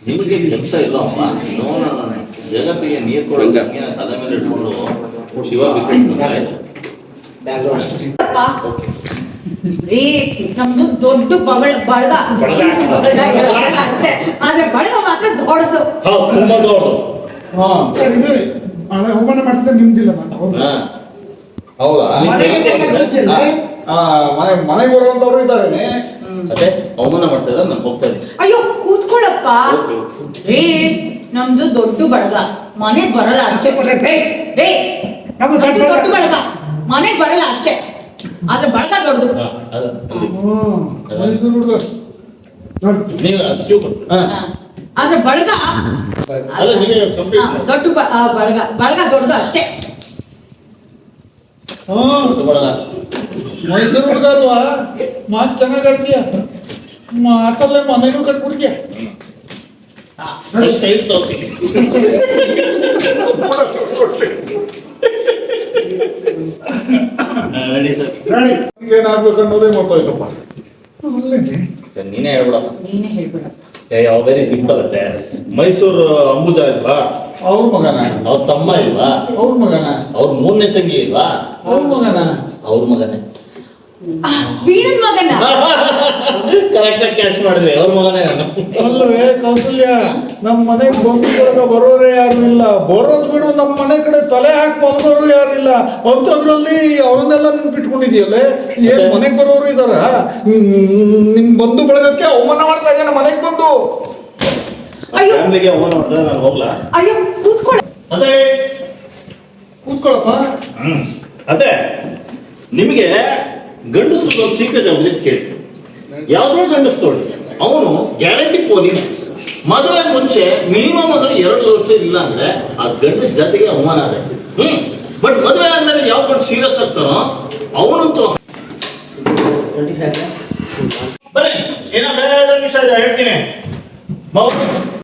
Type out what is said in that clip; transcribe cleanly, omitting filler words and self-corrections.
ನಿಮಗೆ ಕೆಲಸ ಇಲ್ಲಮ್ಮ. ಜಗತ್ತಿಗೆ ನೀರು ಕೊಡೋಕೆ ಹಂಗೆ ತಲೆ ಮೇಲೆ ಇಟ್ಕೊಂಡು ಶಿವ ರೀ ನಮ್ದು ದೊಡ್ಡ ಬಳಗ ಆದ್ರೆ ಬಳಗ ಮಾತ್ರ ದೊಡ್ಡದು. ತುಂಬಾ ದೊಡ್ಡದು. ಸರ್ ಇದು ಅವಮಾನ ಮಾಡ್ತಿದ್ದೆ ನಿಮ್ದಿಲ್ಲ ಮಾತು ಹೌದಾ? ಮನೆಗೆ ಬರುವಂತವ್ರು ಇದ್ದಾರೆ. ಅದೇ ಅವಮಾನ ಮಾಡ್ತಾ ಇದ್ದಾರೆ. ನಾನು ಹೋಗ್ತಾ ಇದ್ದೀನಿ. ಅಯ್ಯೋ ಕೂತ್ಕೊಳ್ಳಪ್ಪ. ರೀ ನಮ್ದು ದೊಡ್ಡ ಬಳಗ ಮನೆಗ್ ಬರಲ್ಲ ಅಷ್ಟೇ. ದೊಡ್ಡ ಬಳಗ ಮನೆಗ್ ಬರಲ್ಲ ಅಷ್ಟೇ, ಆದ್ರೆ ಬಳಗ ದೊಡ್ಡದು. ಮೈಸೂರು ಹುಡುಗ ನೀವು ಅಷ್ಟು ಕೊಟ್ಟು ಆದ್ರೆ ಬಳಗ ದೊಡ್ಡ ಬಳಗ ದೊಡ್ಡದು ಅಷ್ಟೇ. ಮೈಸೂರು ಹುಡುಗ ಅಲ್ವಾ? ಮಾತು ಚೆನ್ನಾಗಿ ಆಡ್ತೀಯ, ಮಾತಲ್ಲೇ ಮನೆಗೂ ಕಟ್ಬಿಡ್ತೀಯ. ಏನಾಗ್ಬೇಕು ಅನ್ನೋದೇ ಗೊತ್ತಾಯ್ತಪ್ಪ. ನೀನೇ ಹೇಳ್ಬಿಡಪ್ಪ. ನೀನೇ ಹೇಳ್ಬಿಡಪ್ಪ. ಯಾವ ವೆರಿ ಸಿಂಪಲ್ ಅತ್ತೆ. ಮೈಸೂರು ಅಂಬುಜಾ ಇಲ್ವಾ? ಅವ್ರ ಮಗನ, ಅವ್ರ ತಮ್ಮ ಇಲ್ವಾ? ಅವ್ರ ಮಗನ, ಅವ್ರ ಮೂರನೇ ತಂಗಿ ಇಲ್ವಾ? ಅವ್ರ ಮಗನ, ಅವ್ರ ಮಗನೇ. ವೀಣನ್ ಮಗನ. ಕರೆಕ್ಟ್ ಆಗಿ ಕ್ಯಾಚ್ ಮಾಡಿದ್ರಿ. ಅವ್ರ ಮಗನೇ. ಅಲ್ಲವೇ ಕೌಸಲ್ಯ, ನಮ್ಮ ಮನೆಗೆ ಬಂಧುಗಳಾಗ ಬರೋರೇ ಯಾರು ಇಲ್ಲ. ಬರೋದು ಬಿಡು, ನಮ್ಮ ಮನೆ ಕಡೆ ತಲೆ ಹಾಕಿ ಮಲಗೋರು ಯಾರು ಇಲ್ಲ. ಅಂಥದ್ರಲ್ಲಿ ಅವ್ರನ್ನೆಲ್ಲ ನೆನ್ಪಿಟ್ಕೊಂಡಿದ್ಯಲ್ಲೇ. ಏನ್ ಮನೆಗೆ ಬರೋರು ಇದಾರ? ನಿಮ್ ಬಂಧು ಬಳಗಕ್ಕೆ ಅವಮಾನ ಮಾಡ್ತಾ ಇದ್ದಾನೆ ಮನೆಗೆ ಬಂದು. ಫ್ಯಾಮಿಲಿಗೆ ಅವಮಾನ ಮಾಡಿದ್ರೆ ನಾನು ಹೋಗ್ಲಾ? ಅಯ್ಯೋ ಕೂತ್ಕೊಳ್ಳ. ಅದೇ ಕೂತ್ಕೊಳಪ್ಪ. ಅದೇ ನಿಮಗೆ ಗಂಡಸರು ಒಂದು ಸೀಕ್ರೆಟ್ ಹೇಳಿ ಕೇಳಿ. ಯಾವುದೇ ಗಂಡಸ್ ತೊಗೊಳ್ಳಿ, ಅವನು ಗ್ಯಾರಂಟಿ ಪೋಲಿನೇ. ಮದುವೆ ಮುಂಚೆ ಮಿನಿಮಮ್ ಅಂದ್ರೆ 2 ವರ್ಷ ಇಲ್ಲ ಅಂದ್ರೆ ಆ ಗಂಡ ಜೊತೆಗೆ ಅವಮಾನ ಅದೇ. ಬಟ್ ಮದುವೆ ಆದ್ಮೇಲೆ ಯಾವ ಗಂಡು ಸೀರಿಯಸ್ ಆಗ್ತಾನೋ ಅವನಂತೂ ಬನ್ನಿ. ಏನೋ ಬೇರೆ ವಿಷಯ ಹೇಳ್ತೀನಿ.